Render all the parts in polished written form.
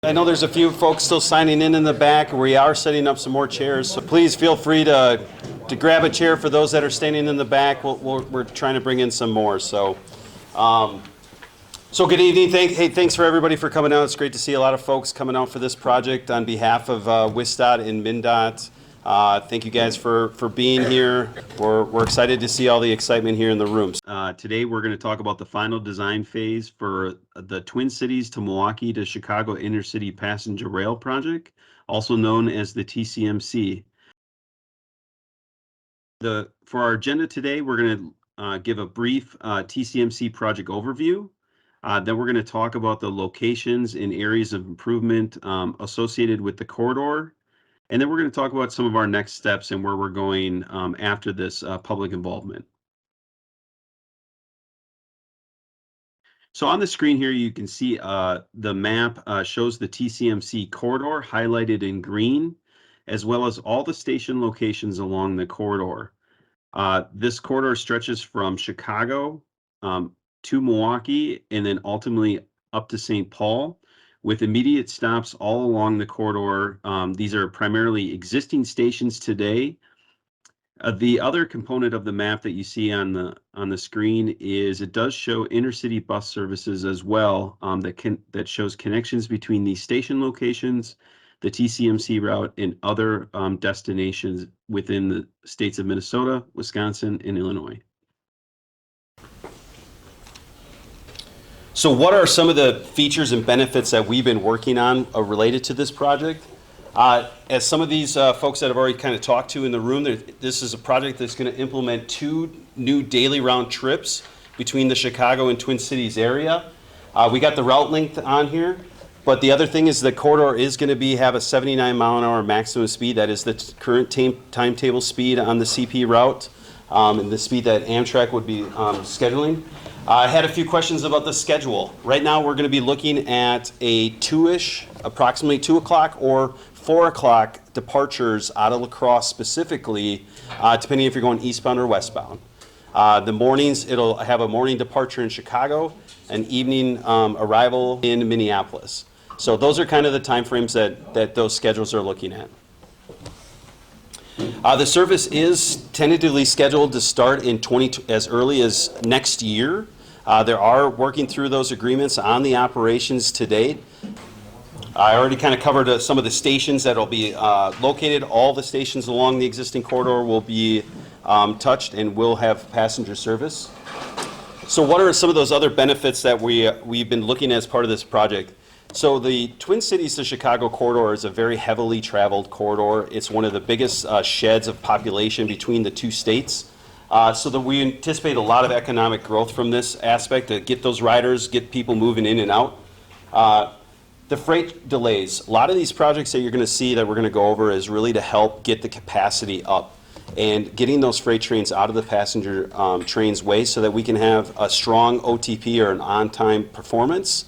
I know there's a few folks still signing in the back. We are setting up some more chairs, so please feel free to grab a chair for those that are standing in the back. We're trying to bring in some more. So good evening. Thanks for everybody for coming out. It's great to see a lot of folks coming out for this project on behalf of WISDOT and MnDOT. Thank you guys for being here. We're excited to see all the excitement here in the rooms. Today we're going to talk about the final design phase for the Twin Cities to Milwaukee to Chicago Intercity Passenger Rail Project, also known as the TCMC. For our agenda today, we're going to give a brief TCMC project overview. Then we're going to talk about the locations and areas of improvement associated with the corridor. And then we're going to talk about some of our next steps and where we're going after this public involvement. So on the screen here, you can see the map shows the TCMC corridor highlighted in green, as well as all the station locations along the corridor. This corridor stretches from Chicago to Milwaukee and then ultimately up to St. Paul, with immediate stops all along the corridor. These are primarily existing stations today. The other component of the map that you see on the screen is it does show intercity bus services as well, that shows connections between these station locations, the TCMC route, and other destinations within the states of Minnesota, Wisconsin, and Illinois. So what are some of the features and benefits that we've been working on related to this project? As some of these folks that I've already kind of talked to in the room, this is a project that's going to implement 2 new daily round trips between the Chicago and Twin Cities area. We got the route length on here, but the other thing is the corridor is going to have a 79-mile-an-hour maximum speed. That is the current timetable speed on the CP route, and the speed that Amtrak would be scheduling. I had a few questions about the schedule. Right now, we're going to be looking at a approximately 2 o'clock or 4 o'clock departures out of LaCrosse specifically, depending if you're going eastbound or westbound. The mornings, it'll have a morning departure in Chicago, an evening arrival in Minneapolis. So those are kind of the timeframes that those schedules are looking at. The service is tentatively scheduled to start in as early as next year. There are working through those agreements on the operations to date. I already kind of covered some of the stations that will be located. All the stations along the existing corridor will be touched and will have passenger service. So what are some of those other benefits that we've been looking at as part of this project? So the Twin Cities to Chicago corridor is a very heavily traveled corridor. It's one of the biggest sheds of population between the 2 states. So that we anticipate a lot of economic growth from this aspect to get those riders, get people moving in and out. The freight delays. A lot of these projects that you're going to see that we're going to go over is really to help get the capacity up and getting those freight trains out of the passenger trains way so that we can have a strong OTP or an on-time performance.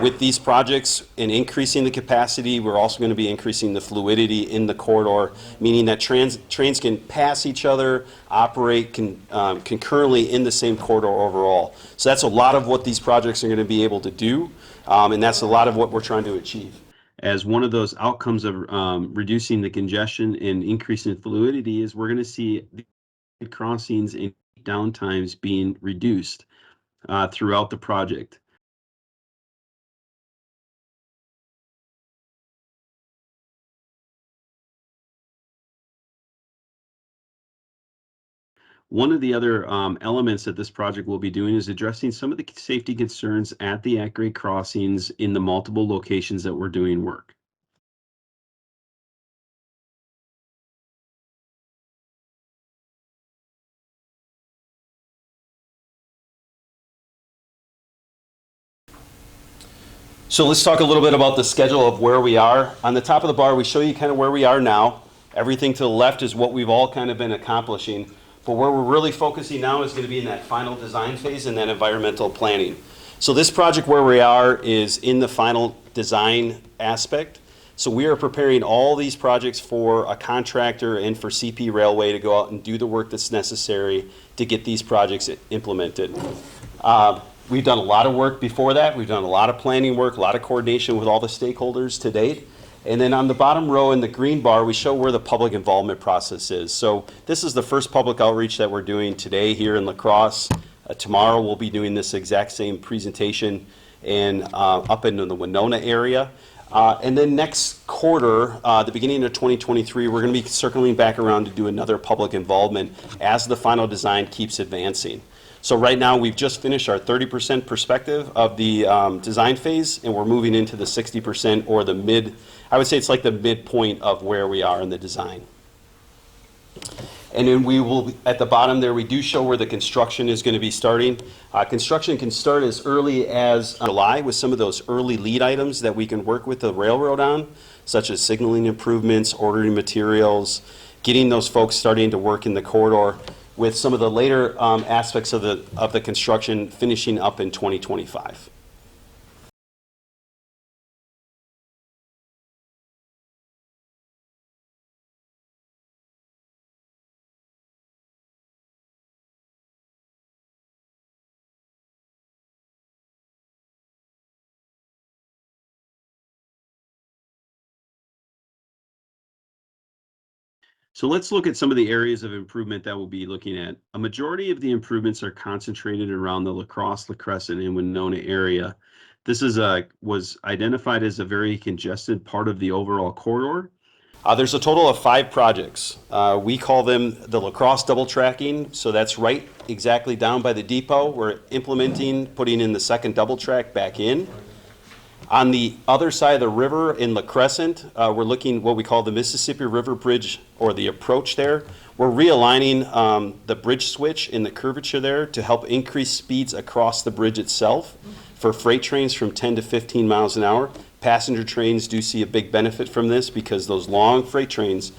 With these projects and increasing the capacity, we're also going to be increasing the fluidity in the corridor, meaning that trains can pass each other, operate concurrently in the same corridor overall. So that's a lot of what these projects are going to be able to do, and that's a lot of what we're trying to achieve. As one of those outcomes of reducing the congestion and increasing fluidity is we're going to see the crossings and downtimes being reduced throughout the project. One of the other elements that this project will be doing is addressing some of the safety concerns at the at-grade crossings in the multiple locations that we're doing work. So let's talk a little bit about the schedule of where we are. On the top of the bar, we show you kind of where we are now. Everything to the left is what we've all kind of been accomplishing. But where we're really focusing now is going to be in that final design phase and then environmental planning. So this project where we are is in the final design aspect. So we are preparing all these projects for a contractor and for CP Railway to go out and do the work that's necessary to get these projects implemented. We've done a lot of work before that. We've done a lot of planning work, a lot of coordination with all the stakeholders to date. And then on the bottom row in the green bar, we show where the public involvement process is. So this is the first public outreach that we're doing today here in LaCrosse. Tomorrow we'll be doing this exact same presentation and up into the Winona area. And then next quarter, the beginning of 2023, we're going to be circling back around to do another public involvement as the final design keeps advancing. So right now, we've just finished our 30% perspective of the design phase, and we're moving into the 60% or the mid, I would say it's like the midpoint of where we are in the design. And then we will, at the bottom there, we do show where the construction is going to be starting. Construction can start as early as July with some of those early lead items that we can work with the railroad on, such as signaling improvements, ordering materials, getting those folks starting to work in the corridor, with some of the later aspects of the construction finishing up in 2025. So let's look at some of the areas of improvement that we'll be looking at. A majority of the improvements are concentrated around the LaCrosse, La Crescent, and Winona area. This was identified as a very congested part of the overall corridor. There's a total of 5 projects. We call them the LaCrosse double tracking. So that's right exactly down by the depot. We're implementing, putting in the second double track back in. On the other side of the river in La Crescent, we're looking what we call the Mississippi River Bridge, or the approach there. We're realigning the bridge switch in the curvature there to help increase speeds across the bridge itself for freight trains from 10 to 15 miles an hour. Passenger trains do see a big benefit from this because those long freight trains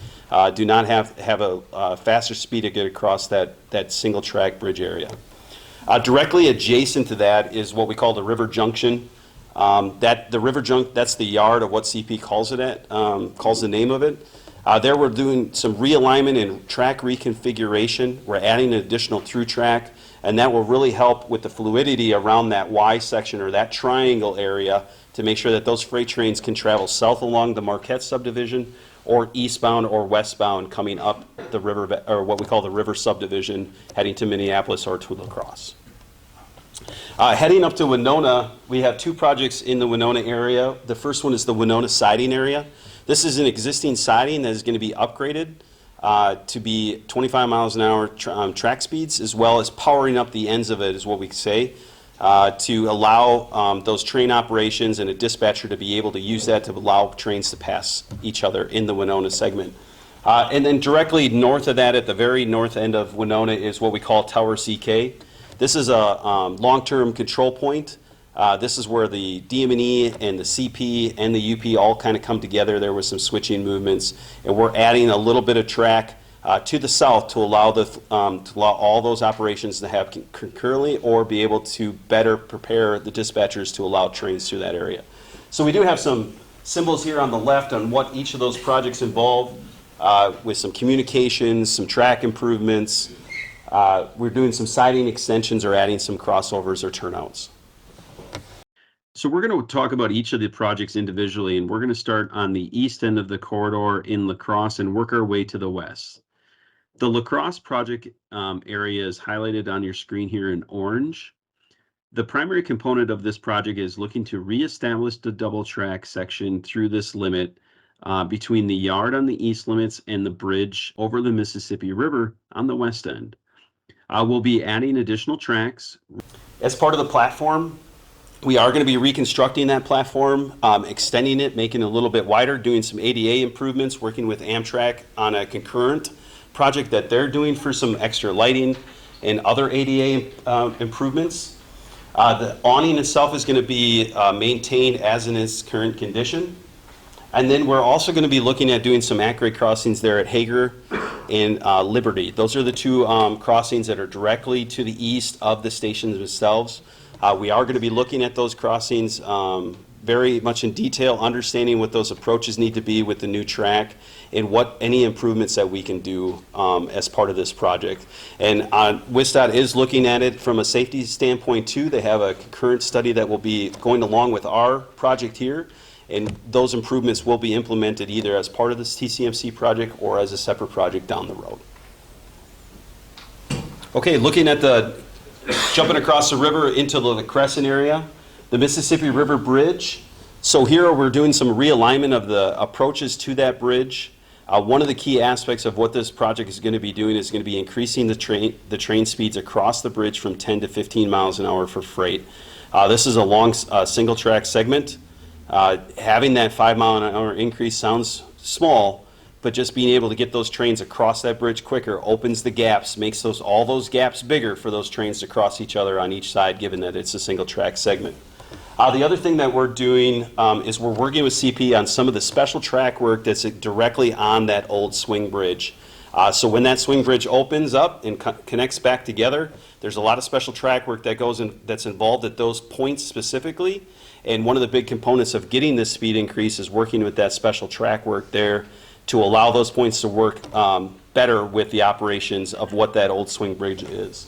do not have a faster speed to get across that single track bridge area. Directly adjacent to that is what we call the river junction. That's the yard of what CP calls the name of it. There we're doing some realignment and track reconfiguration. We're adding an additional through track, and that will really help with the fluidity around that Y section or that triangle area to make sure that those freight trains can travel south along the Marquette subdivision or eastbound or westbound coming up the river, or what we call the river subdivision, heading to Minneapolis or to La Crosse. Heading up to Winona, we have 2 projects in the Winona area. The first one is the Winona siding area. This is an existing siding that is going to be upgraded to be 25 miles an hour track speeds, as well as powering up the ends of it, is what we say, to allow those train operations and a dispatcher to be able to use that to allow trains to pass each other in the Winona segment. And then directly north of that, at the very north end of Winona, is what we call Tower CK. This is a long-term control point. This is where the DM&E and the CP and the UP all kind of come together. There was some switching movements, and we're adding a little bit of track to the south to allow all those operations to have concurrently or be able to better prepare the dispatchers to allow trains through that area. So we do have some symbols here on the left on what each of those projects involve, with some communications, some track improvements. We're doing some siding extensions or adding some crossovers or turnouts. So we're going to talk about each of the projects individually, and we're going to start on the east end of the corridor in La Crosse and work our way to the west. The La Crosse project area is highlighted on your screen here in orange. The primary component of this project is looking to reestablish the double track section through this limit between the yard on the east limits and the bridge over the Mississippi River on the west end. We'll be adding additional tracks. As part of the platform, we are going to be reconstructing that platform, extending it, making it a little bit wider, doing some ADA improvements, working with Amtrak on a concurrent project that they're doing for some extra lighting and other ADA improvements. The awning itself is going to be maintained as in its current condition. And then we're also going to be looking at doing some at-grade crossings there at Hager and Liberty. Those are the 2 crossings that are directly to the east of the stations themselves. We are going to be looking at those crossings very much in detail, understanding what those approaches need to be with the new track and what any improvements that we can do as part of this project. And WSDOT is looking at it from a safety standpoint too. They have a concurrent study that will be going along with our project here, and those improvements will be implemented either as part of this TCMC project or as a separate project down the road. Okay, looking at jumping across the river into the LaCrosse area, the Mississippi River Bridge. So here we're doing some realignment of the approaches to that bridge. One of the key aspects of what this project is going to be doing is going to be increasing the train speeds across the bridge from 10 to 15 miles an hour for freight. This is a long single track segment. Having that 5 mile an hour increase sounds small, but just being able to get those trains across that bridge quicker opens the gaps, makes all those gaps bigger for those trains to cross each other on each side, given that it's a single track segment. The other thing that we're doing is we're working with CP on some of the special track work that's directly on that old swing bridge. So when that swing bridge opens up and connects back together, there's a lot of special track work that that's involved at those points specifically. And one of the big components of getting this speed increase is working with that special track work there to allow those points to work better with the operations of what that old swing bridge is.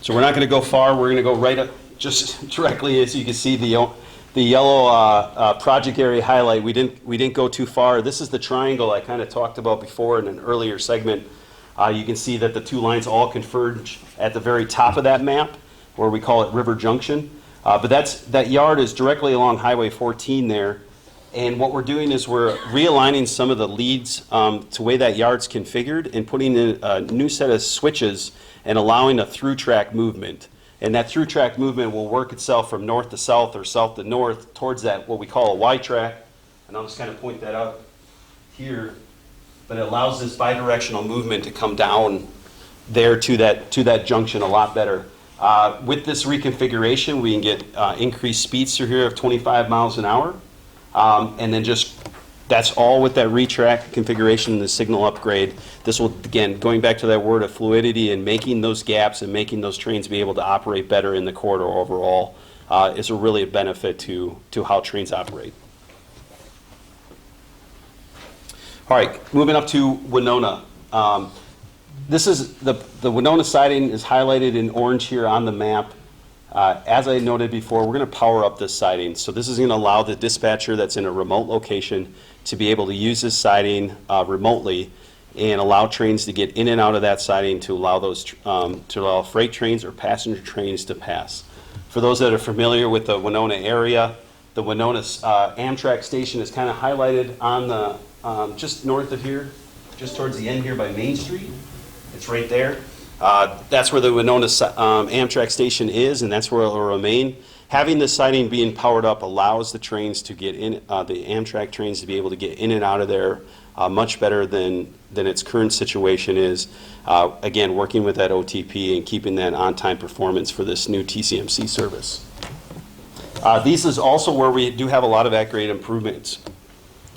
So we're not going to go far. We're going to go right up just directly, as you can see, the yellow project area highlight. We didn't go too far. This is the triangle I kind of talked about before in an earlier segment. You can see that the two lines all converge at the very top of that map, where we call it River Junction. But that yard is directly along Highway 14 there. And what we're doing is we're realigning some of the leads to the way that yard's configured and putting in a new set of switches and allowing a through track movement. And that through track movement will work itself from north to south or south to north towards that what we call a Y track. And I'll just kind of point that out here. But it allows this bidirectional movement to come down there to that junction a lot better. With this reconfiguration, we can get increased speeds through here of 25 miles an hour. And then that's all with that retrack configuration and the signal upgrade. This will, again, going back to that word of fluidity and making those gaps and making those trains be able to operate better in the corridor overall is really a benefit to how trains operate. All right, moving up to Winona. This is the Winona siding is highlighted in orange here on the map. As I noted before, we're going to power up this siding. So this is going to allow the dispatcher that's in a remote location to be able to use this siding remotely and allow trains to get in and out of that siding to allow freight trains or passenger trains to pass. For those that are familiar with the Winona area, the Winona Amtrak station is kind of highlighted on the just north of here, just towards the end here by Main Street. It's right there. That's where the Winona Amtrak station is, and that's where it will remain. Having the siding being powered up allows the trains to get in, the Amtrak trains to be able to get in and out of there much better than its current situation is. Again, working with that OTP and keeping that on-time performance for this new TCMC service. These is also where we do have a lot of at-grade improvements.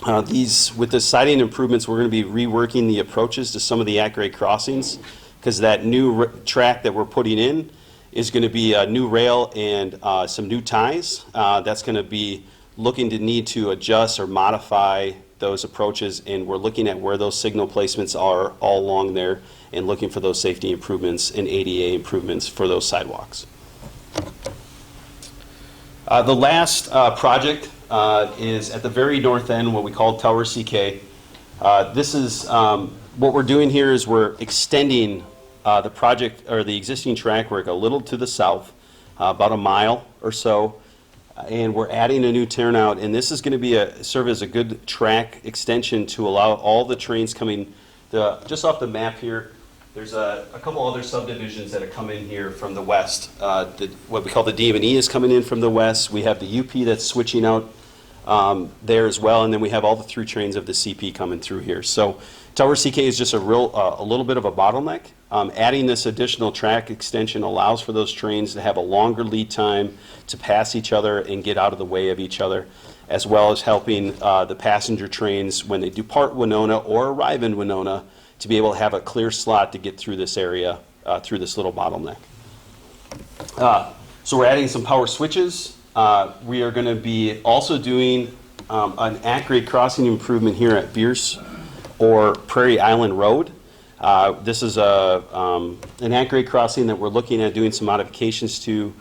With the siding improvements, we're going to be reworking the approaches to some of the at-grade crossings, because that new track that we're putting in is going to be a new rail and some new ties. That's going to be looking to need to adjust or modify those approaches, and we're looking at where those signal placements are all along there and looking for those safety improvements and ADA improvements for those sidewalks. The last project is at the very north end, what we call Tower CK. This is what we're doing here is we're extending the project or the existing track work a little to the south, about a mile or so, and we're adding a new turnout. And this is going to serve as a good track extension to allow all the trains coming. Just off the map here, there's a couple other subdivisions that are coming here from the west. What we call the D&E is coming in from the west. We have the UP that's switching out there as well, and then we have all the through trains of the CP coming through here. So Tower CK is just a little bit of a bottleneck. Adding this additional track extension allows for those trains to have a longer lead time to pass each other and get out of the way of each other, as well as helping the passenger trains when they depart Winona or arrive in Winona to be able to have a clear slot to get through this area, through this little bottleneck. So we're adding some power switches we are going to be also doing an at-grade crossing improvement here at Bierce or Prairie Island Road. This is an at-grade crossing that we're looking at doing some modifications to.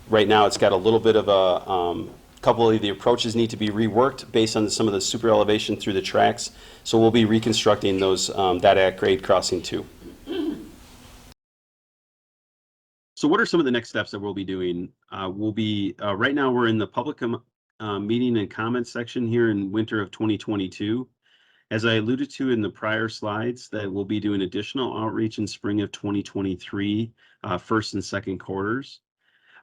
Right now, it's got a little bit of a couple of the approaches need to be reworked based on some of the super elevation through the tracks. So we'll be reconstructing those that at-grade crossing too. So what are some of the next steps that we'll be doing? We'll be right now we're in the public meeting and comment section here in winter of 2022. As I alluded to in the prior slides, that we'll be doing additional outreach in spring of 2023, first and second quarters.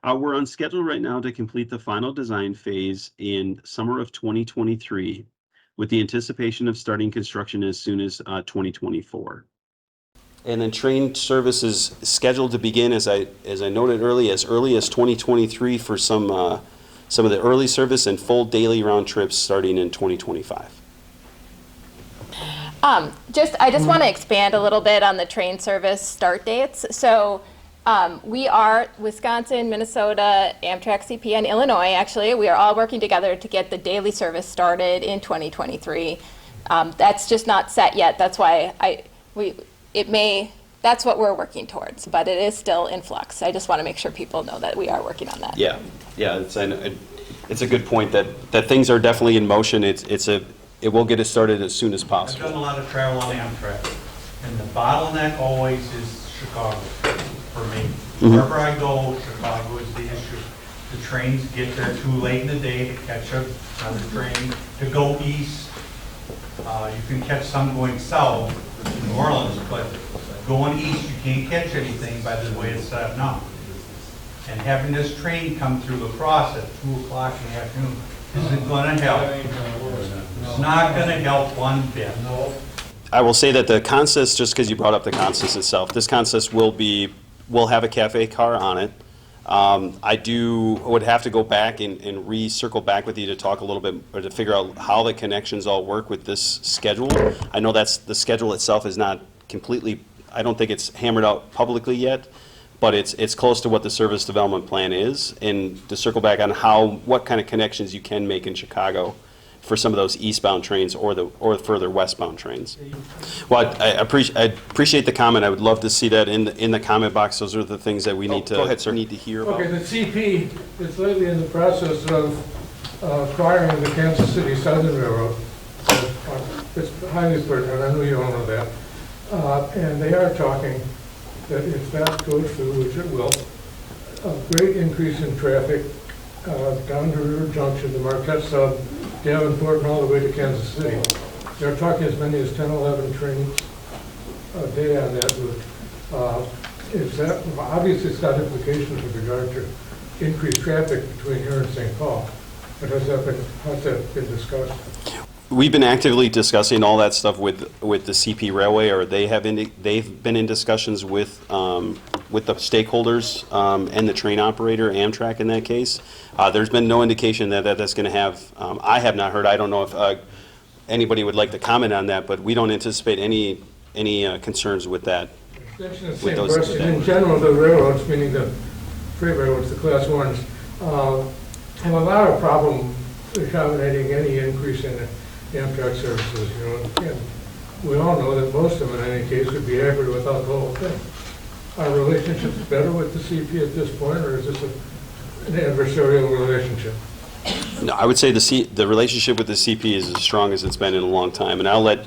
We're on schedule right now to complete the final design phase in summer of 2023, with the anticipation of starting construction as soon as 2024. And then train service is scheduled to begin, as I noted early as 2023 for some of the early service and full daily round trips starting in 2025. I just want to expand a little bit on the train service start dates. So we are Wisconsin, Minnesota, Amtrak CP, and Illinois, actually. We are all working together to get the daily service started in 2023. That's just not set yet. That's why that's what we're working towards, but it is still in flux. I just want to make sure people know that we are working on that. Yeah, it's a good point that things are definitely in motion. It will get it started as soon as possible. I've done a lot of travel on Amtrak, and the bottleneck always is Chicago for me. Wherever I go, Chicago is the issue. The trains get there too late in the day to catch another train to go east. You can catch some going south to New Orleans, but going east, you can't catch anything by the way it's set up now. And having this train come through LaCrosse at 2 o'clock in the afternoon isn't going to help. It's not going to help one bit. I will say that the consist, just because you brought up the consist itself, this consist will have a cafe car on it. I would have to go back and circle back with you to talk a little bit, or to figure out how the connections all work with this schedule. I know the schedule itself is not completely, I don't think it's hammered out publicly yet, but it's close to what the service development plan is, and to circle back on what kind of connections you can make in Chicago for some of those eastbound trains or further westbound trains. Well, I appreciate the comment. I would love to see that in the comment box. Those are the things that we need to, go ahead, sir. Need to hear about. Okay, the CP is lately in the process of acquiring the Kansas City Southern Railroad. It's highly pertinent. I know you all know that. And they are talking that if that goes through, which it will, a great increase in traffic down to River Junction, the Marquette Sub, Davenport, and all the way to Kansas City. They're talking as many as 10, 11 trains a day on that route. Is that, obviously it's got implications with regard to increased traffic between here and St. Paul, but has that been discussed? We've been actively discussing all that stuff with the CP Railway, or they've been in discussions with the stakeholders and the train operator, Amtrak in that case. There's been no indication that that's going to have, I have not heard, I don't know if anybody would like to comment on that, but we don't anticipate any concerns with that. The same question. In general, the railroads, meaning the freight railroads, the class ones, have a lot of problem accommodating any increase in Amtrak services, and we all know that most of them in any case would be hybrid without the whole thing. Our relationship's better with the CP at this point, or is this an adversarial relationship? No, I would say the relationship with the CP is as strong as it's been in a long time, and I'll let.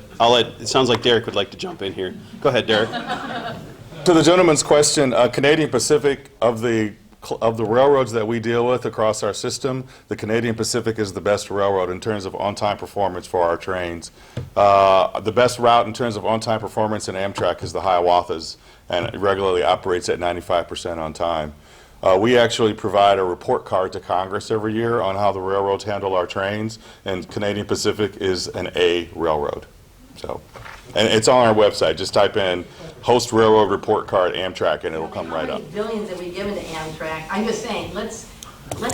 It sounds like Derek would like to jump in here. Go ahead, Derek. To the gentleman's question, Canadian Pacific, of the railroads that we deal with across our system, the Canadian Pacific is the best railroad in terms of on-time performance for our trains. The best route in terms of on-time performance in Amtrak is the Hiawatha's, and it regularly operates at 95% on time. We actually provide a report card to Congress every year on how the railroads handle our trains, and Canadian Pacific is an A railroad. So, and it's on our website. Just type in Host Railroad Report Card Amtrak and it'll come right up. Billions that we've given to Amtrak. I'm just saying, let's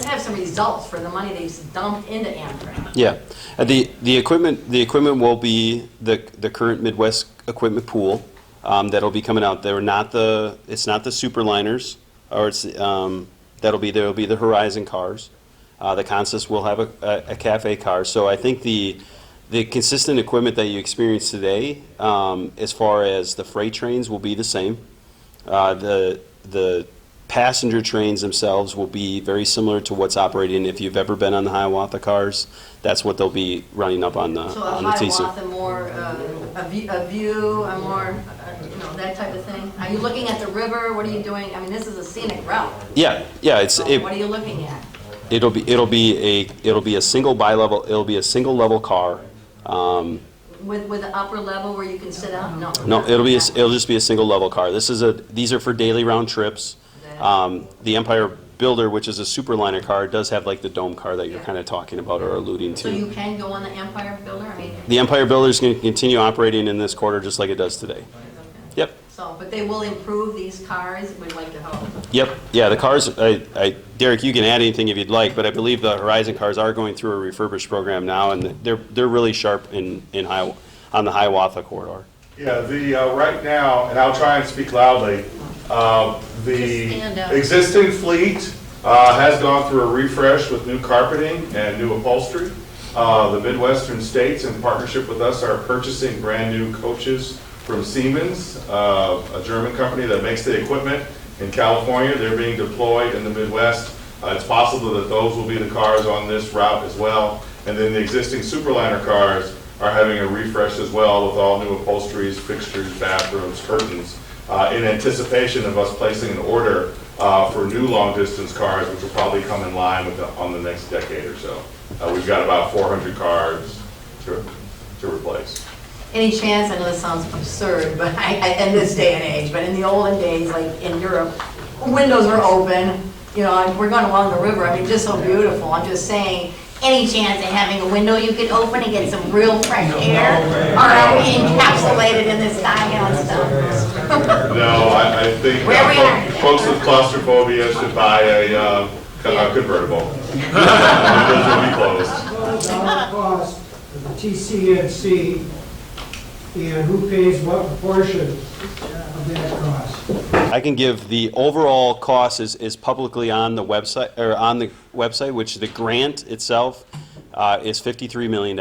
have some results for the money they've dumped into Amtrak. Yeah, the equipment will be the current Midwest equipment pool that'll be coming out. It's not the Superliners, or there'll be the Horizon cars. The consist will have a cafe car. So I think the consistent equipment that you experience today, as far as the freight trains, will be the same. The passenger trains themselves will be very similar to what's operating. If you've ever been on the Hiawatha cars, that's what they'll be running up on the So a TC. Hiawatha, more a view, a more, that type of thing? Are you looking at the river? What are you doing? I mean, this is a scenic route. Yeah. So what are you looking at? It'll be a single bi-level. It'll be a single level car. With the upper level where you can sit down? No. No, it'll just be a single level car. These are for daily round trips. The Empire Builder, which is a Superliner car, does have like the dome car that you're kind of talking about or alluding So you to. can go on the Empire Builder? I mean, The Empire Builder is going to continue operating in this quarter just like it does today. Yep. so, but they will improve these cars, we'd like to hope. Yep. Yeah, the cars, Derek, you can add anything if you'd like, but I believe the Horizon cars are going through a refurbished program now, and they're really sharp on the Hiawatha corridor. Yeah, right now, and I'll try and speak loudly, the stand up. existing fleet has gone through a refresh with new carpeting and new upholstery. The Midwestern states, in partnership with us, are purchasing brand-new coaches from Siemens, a German company that makes the equipment in California. They're being deployed in the Midwest. It's possible that those will be the cars on this route as well. And then the existing Superliner cars are having a refresh as well with all new upholsteries, fixtures, bathrooms, curtains, in anticipation of us placing an order for new long-distance cars, which will probably come in line with on the next decade or so. We've got about 400 cars to replace. Any chance, I know this sounds absurd, but in this day and age, but in the olden days, like in Europe, windows were open, we're going along the river, I mean, just so beautiful. I'm just saying, any chance of having a window you could open and get some real fresh air? Or are we encapsulated in this diehard stuff? No, I think Where we are. folks with claustrophobia should buy a convertible. Windows will be closed. Cost of the TCMC, and who pays what proportion of that cost? I can give the overall cost is publicly on the website, which the grant itself is $53 million.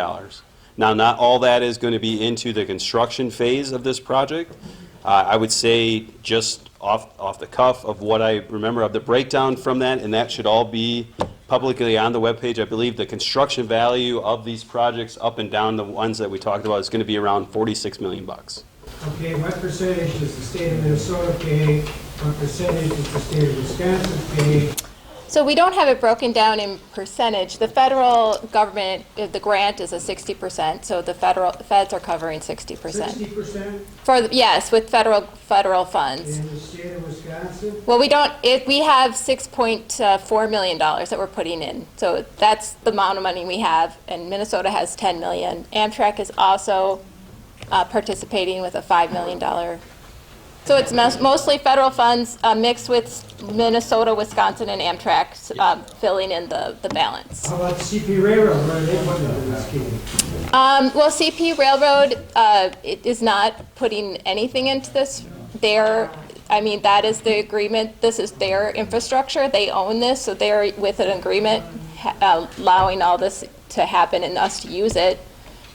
Now, not all that is going to be into the construction phase of this project. I would say just off the cuff of what I remember of the breakdown from that, and that should all be publicly on the webpage. I believe the construction value of these projects up and down the ones that we talked about is going to be around $46 million. Okay, what percentage does the state of Minnesota pay? What percentage does the state of Wisconsin pay? So we don't have it broken down in percentage. The federal government, the grant is a 60%, so the feds are covering 60%. 60%? Yes, with federal funds. In the state of Wisconsin? Well, we have $6.4 million that we're putting in. So that's the amount of money we have, and Minnesota has $10 million. Amtrak is also participating with a $5 million. So it's mostly federal funds mixed with Minnesota, Wisconsin, and Amtrak filling in the balance. How about CP Railroad? What are they putting into this scheme? Well, CP Railroad is not putting anything into this. That is the agreement. This is their infrastructure. They own this, so they're with an agreement allowing all this to happen and us to use it.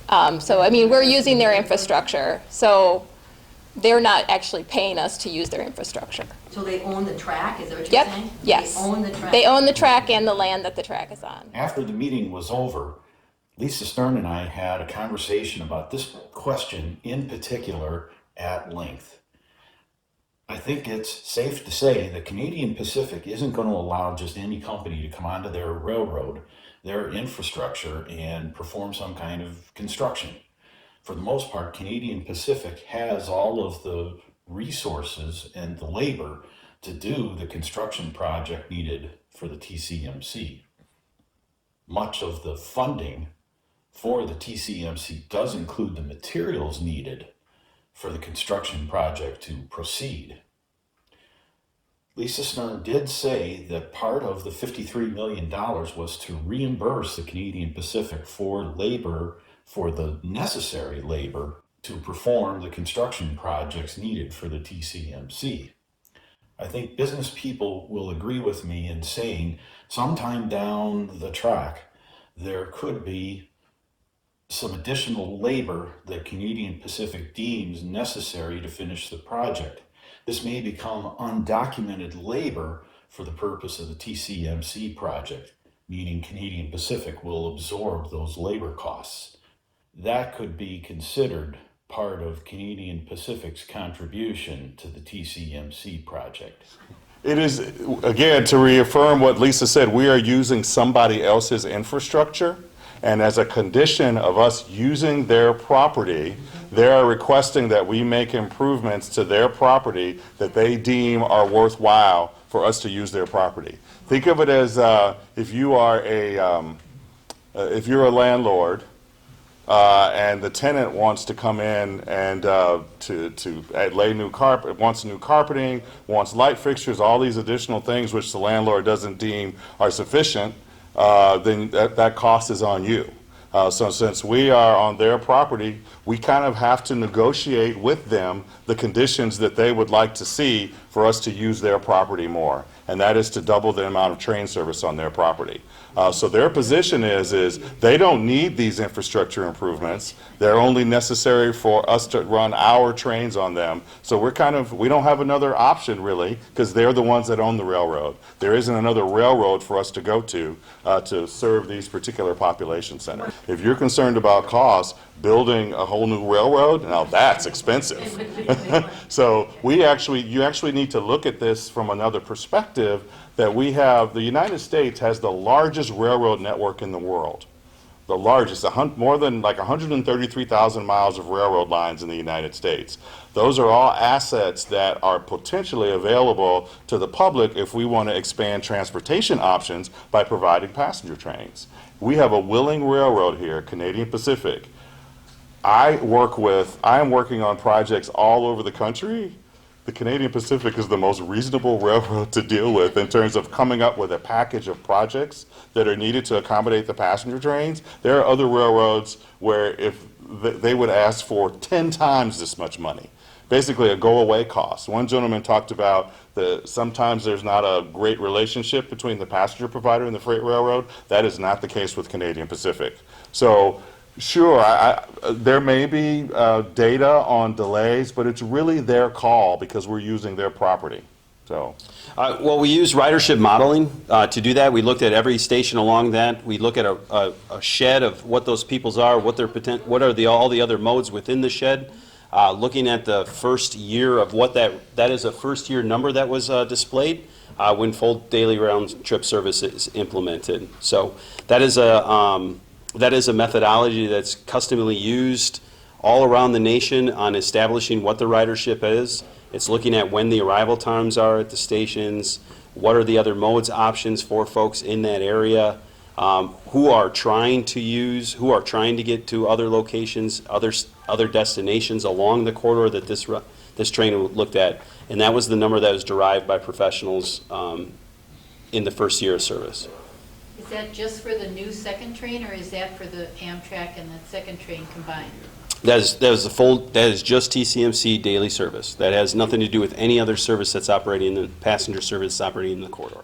We're using their infrastructure. So they're not actually paying us to use their infrastructure. So they own the track, is that what you're saying? Yep, yes. They own the track? They own the track and the land that the track is on. After the meeting was over, Lisa Stern and I had a conversation about this question in particular at length. I think it's safe to say that Canadian Pacific isn't going to allow just any company to come onto their railroad, their infrastructure, and perform some kind of construction. For the most part, Canadian Pacific has all of the resources and the labor to do the construction project needed for the TCMC. Much of the funding for the TCMC does include the materials needed for the construction project to proceed. Lisa Stern did say that part of the $53 million was to reimburse the Canadian Pacific for the necessary labor to perform the construction projects needed for the TCMC. I think business people will agree with me in saying sometime down the track, there could be some additional labor that Canadian Pacific deems necessary to finish the project. This may become undocumented labor for the purpose of the TCMC project, meaning Canadian Pacific will absorb those labor costs. That could be considered part of Canadian Pacific's contribution to the TCMC project. It is, again, to reaffirm what Lisa said, we are using somebody else's infrastructure, and as a condition of us using their property, they are requesting that we make improvements to their property that they deem are worthwhile for us to use their property. Think of it as if you are if you're a landlord and the tenant wants to come in and to lay new carpet, wants new carpeting, wants light fixtures, all these additional things which the landlord doesn't deem are sufficient, then that cost is on you. So since we are on their property, we kind of have to negotiate with them the conditions that they would like to see for us to use their property more. And that is to double the amount of train service on their property. So their position is they don't need these infrastructure improvements. They're only necessary for us to run our trains on them. So we don't have another option really, because they're the ones that own the railroad. There isn't another railroad for us to go to serve these particular population centers. If you're concerned about costs, building a whole new railroad, now that's expensive. So you actually need to look at this from another perspective, that the United States has the largest railroad network in the world. The largest, more than like 133,000 miles of railroad lines in the United States. Those are all assets that are potentially available to the public if we want to expand transportation options by providing passenger trains. We have a willing railroad here, Canadian Pacific. I am working on projects all over the country. The Canadian Pacific is the most reasonable railroad to deal with in terms of coming up with a package of projects that are needed to accommodate the passenger trains. There are other railroads where if they would ask for 10 times this much money. Basically a go-away cost. One gentleman talked about sometimes there's not a great relationship between the passenger provider and the freight railroad. That is not the case with Canadian Pacific. So sure, there may be data on delays, but it's really their call because we're using their property. So, well, we use ridership modeling to do that. We looked at every station along that. We look at a shed of what those peoples are, what are all the other modes within the shed. Looking at the first year of what that is a first year number that was displayed when full daily round trip service is implemented. So that is a methodology that's customarily used all around the nation on establishing what the ridership is. It's looking at when the arrival times are at the stations, what are the other modes options for folks in that area, who are trying to get to other locations, other destinations along the corridor that this train looked at. And that was the number that was derived by professionals in the first year of service. Is that just for the new second train, or is that for the Amtrak and the second train combined? That is just TCMC daily service. That has nothing to do with any other service that's operating, the passenger service operating in the corridor.